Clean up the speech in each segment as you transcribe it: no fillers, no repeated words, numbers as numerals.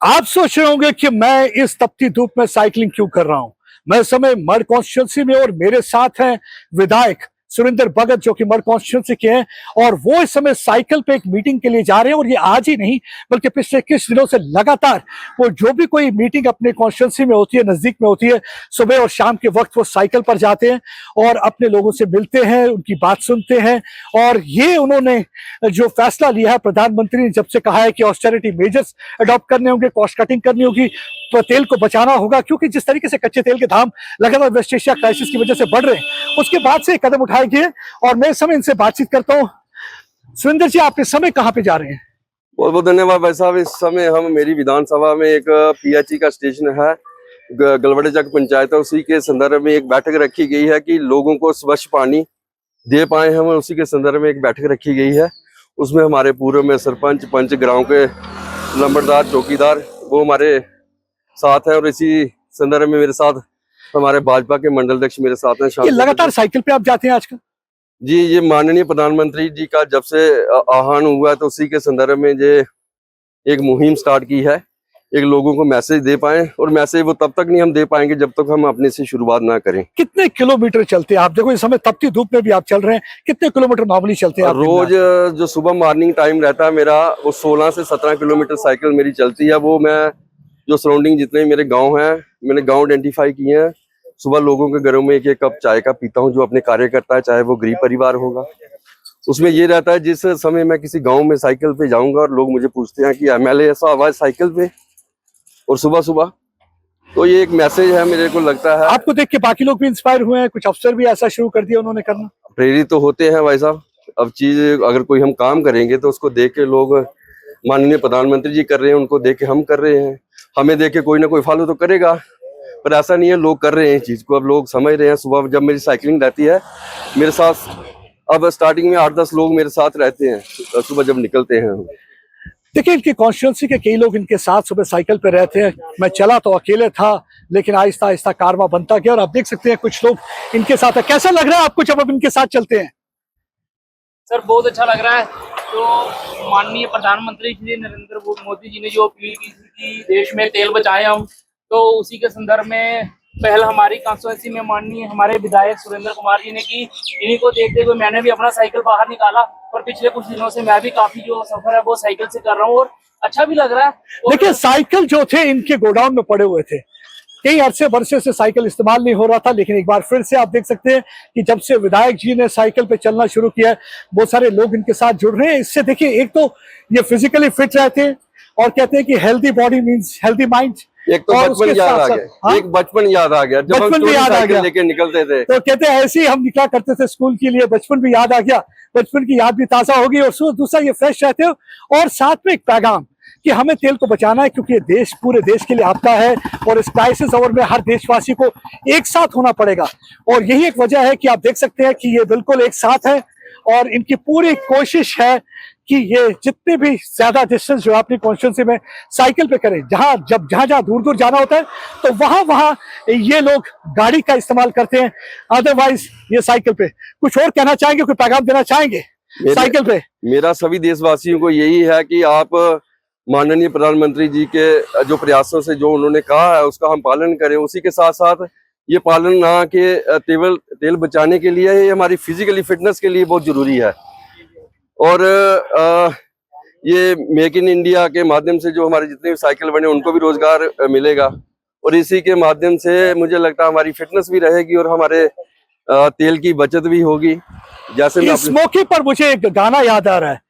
आप सोच रहे होंगे कि मैं इस तपती धूप में साइकिलिंग क्यों कर रहा हूं। मैं इस समय मड कॉन्स्टिट्यूंसी में और मेरे साथ हैं विधायक सुरेंद्र भगत जो कि मड कॉन्स्टिट्यूंसी के हैं और वो इस समय साइकिल पे एक मीटिंग के लिए जा रहे हैं। और ये आज ही नहीं बल्कि पिछले कुछ दिनों से लगातार वो जो भी कोई मीटिंग अपने कॉन्स्टिट्यूंसी में होती है, नजदीक में होती है, सुबह और शाम के वक्त वो साइकिल पर जाते हैं और अपने लोगों से मिलते हैं, उनकी बात सुनते हैं। और ये उन्होंने जो फैसला लिया है, प्रधानमंत्री ने जब से कहा है कि ऑस्टेरिटी मेजर्स अडॉप्ट करने होंगे, कॉस्ट कटिंग करनी होगी, तो तेल को बचाना होगा, क्योंकि जिस तरीके से कच्चे तेल के दाम लगातार वेस्ट एशिया क्राइसिस की वजह से बढ़ रहे हैं, उसके बाद से कदम उठाए गए। और मैं इस समय इनसे बातचीत करता हूँ। सुरेंद्र जी, आप इस समय कहाँ पे जा रहे हैं? बहुत बहुत धन्यवाद भाई साहब। इस समय हम मेरी विधानसभा में एक पीएचई का स्टेशन है, गलवड़े चक पंचायत है, उसी के संदर्भ में एक बैठक रखी गई है कि लोगों को स्वच्छ पानी दे पाए हम। उसी के संदर्भ में एक बैठक रखी गई है। उसमें हमारे पूर्व में सरपंच, पंच, गाँव के नंबरदार, चौकीदार वो हमारे साथ हैं। और इसी संदर्भ में मेरे साथ हमारे भाजपा के मंडल अध्यक्ष मेरे साथ हैं। ये लगातार साइकिल पे आप जाते हैं आजकल? जी, ये माननीय प्रधानमंत्री जी का जब से आह्वान हुआ है तो उसी के संदर्भ में ये एक मुहिम स्टार्ट की है, एक लोगों को मैसेज दे पाए। और मैसेज वो तब तक नहीं हम दे पाएंगे जब तक हम अपने से शुरुआत ना करें। कितने किलोमीटर चलते हैं आप? देखो इस समय तपती धूप में भी आप चल रहे हैं, कितने किलोमीटर नॉर्मली चलते हैं आप? रोज जो सुबह मॉर्निंग टाइम रहता है मेरा, वो 16 से 17 किलोमीटर साइकिल मेरी चलती है। वो मैं जो सराउंडिंग जितने मेरे गाँव हैं, मैंने गाँव आइडेंटिफाई किए हैं। सुबह लोगों के घरों में एक एक कप चाय का पीता हूँ, जो अपने कार्य करता है, चाहे वो गरीब परिवार होगा। उसमें ये रहता है जिस समय मैं किसी गांव में साइकिल पे जाऊंगा और लोग मुझे पूछते हैं कि एमएलए ऐसा आवाज साइकिल पे और सुबह सुबह, तो ये एक मैसेज है। मेरे को लगता है आपको देख के बाकी लोग भी इंस्पायर हुए हैं, कुछ अफसर भी ऐसा शुरू कर दिया उन्होंने करना? प्रेरित तो होते हैं भाई साहब। अब चीज अगर कोई हम काम करेंगे तो उसको देख के लोग, माननीय प्रधानमंत्री जी कर रहे हैं, उनको देख के हम कर रहे हैं, हमें देख के कोई ना कोई फॉलो तो करेगा। पर ऐसा नहीं है, लोग कर रहे हैं चीज को, अब लोग समझ रहे हैं। सुबह जब मेरी साइकिलिंग रहती है मेरे साथ, अब स्टार्टिंग में 8-10 लोग मेरे साथ रहते हैं सुबह जब निकलते हैं। देखिए, इनकी कॉन्स्टिट्यूंसी के कई लोग इनके साथ सुबह साइकिल पे रहते हैं। मैं चला तो अकेले था, लेकिन आहिस्ता आहिस्ता कारवां बनता गया और आप देख सकते हैं कुछ लोग इनके साथ है। कैसा लग रहा है आपको जब अब इनके साथ चलते हैं? सर बहुत अच्छा लग रहा है। तो माननीय प्रधानमंत्री श्री नरेंद्र मोदी जी ने जो अपील की थी कि देश में तेल बचाएं हम, तो उसी के संदर्भ में पहल हमारी कॉन्स्टिट्यूंसी में माननीय हमारे विधायक सुरेंद्र कुमार जी ने की। इन्हीं को देखते हुए मैंने भी अपना साइकिल बाहर निकाला और पिछले कुछ दिनों से मैं भी काफी जो सफर है वो साइकिल से कर रहा हूँ और अच्छा भी लग रहा है। देखिए, साइकिल जो थे इनके गोडाउन में पड़े हुए थे, कई अरसे बरसे से साइकिल इस्तेमाल नहीं हो रहा था, लेकिन एक बार फिर से आप देख सकते हैं कि जब से विधायक जी ने साइकिल पे चलना शुरू किया है, बहुत सारे लोग इनके साथ जुड़ रहे हैं। इससे देखिए, एक तो ये फिजिकली फिट रहते हैं और कहते हैं कि healthy body means healthy mind. एक तो बचपन याद आ गया। हाँ? एक बचपन याद आ गया, जब हम भी याद आ गया, लेके निकलते थे। तो कहते हैं ऐसे ही हम निकला करते थे स्कूल के लिए, बचपन भी याद आ गया, बचपन की याद भी ताजा होगी। और दूसरा ये फ्रेश रहते हो और साथ में एक पैगाम कि हमें तेल को बचाना है, क्योंकि ये देश पूरे देश के लिए आपदा है और इस क्राइसिस ओवर में हर देशवासी को एक साथ होना पड़ेगा। और यही एक वजह है कि आप देख सकते हैं कि ये बिल्कुल एक साथ है और इनकी पूरी कोशिश है कि ये जितने भी ज्यादा डिस्टेंस जो अपनी कॉन्स्टिट्यूंसी में साइकिल पे करें। जहां दूर दूर जाना होता है तो वहां ये लोग गाड़ी का इस्तेमाल करते हैं, अदरवाइज ये साइकिल पे। कुछ और कहना चाहेंगे, कोई पैगाम देना चाहेंगे साइकिल पे? मेरा सभी देशवासियों को यही है कि आप माननीय प्रधानमंत्री जी के जो प्रयासों से जो उन्होंने कहा है उसका हम पालन करें। उसी के साथ साथ ये पालन ना के तेल बचाने के लिए, ये हमारी फिजिकली फिटनेस के लिए बहुत जरूरी है। और ये मेक इन इंडिया के माध्यम से जो हमारे जितने भी साइकिल बने उनको भी रोजगार मिलेगा और इसी के माध्यम से मुझे लगता है हमारी फिटनेस भी रहेगी और हमारे तेल की बचत भी होगी। जैसे इस मौके पर मुझे एक गाना याद आ रहा है,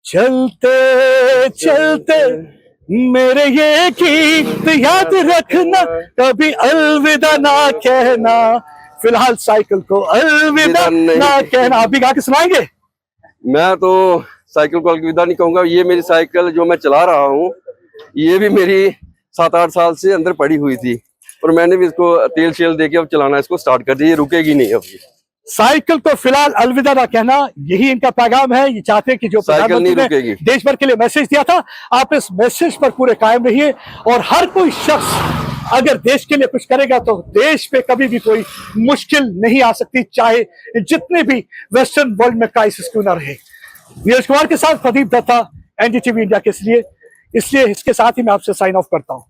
चलते चलते मेरे ये गीत याद रखना, कभी अलविदा ना कहना, फिलहाल साइकिल को अलविदा ना कहना। आप भी गा के सुनाएंगे? मैं तो साइकिल को अलविदा नहीं कहूंगा। ये मेरी साइकिल जो मैं चला रहा हूँ, ये भी मेरी 7-8 साल से अंदर पड़ी हुई थी और मैंने भी इसको तेल शेल देके अब चलाना इसको स्टार्ट कर दिया। ये रुकेगी नहीं अब। साइकिल को फिलहाल अलविदा ना कहना, यही इनका पैगाम है। ये चाहते हैं कि जो प्रधानमंत्री ने देश भर के लिए मैसेज दिया था, आप इस मैसेज पर पूरे कायम रहिए। और हर कोई शख्स अगर देश के लिए कुछ करेगा तो देश पे कभी भी कोई मुश्किल नहीं आ सकती, चाहे जितने भी वेस्टर्न वर्ल्ड में क्राइसिस क्यों ना रहे। नीरज कुमार के साथ प्रदीप दत्ता, एनडीटीवी इंडिया के लिए इसलिए इसके साथ ही मैं आपसे साइन ऑफ करता हूं।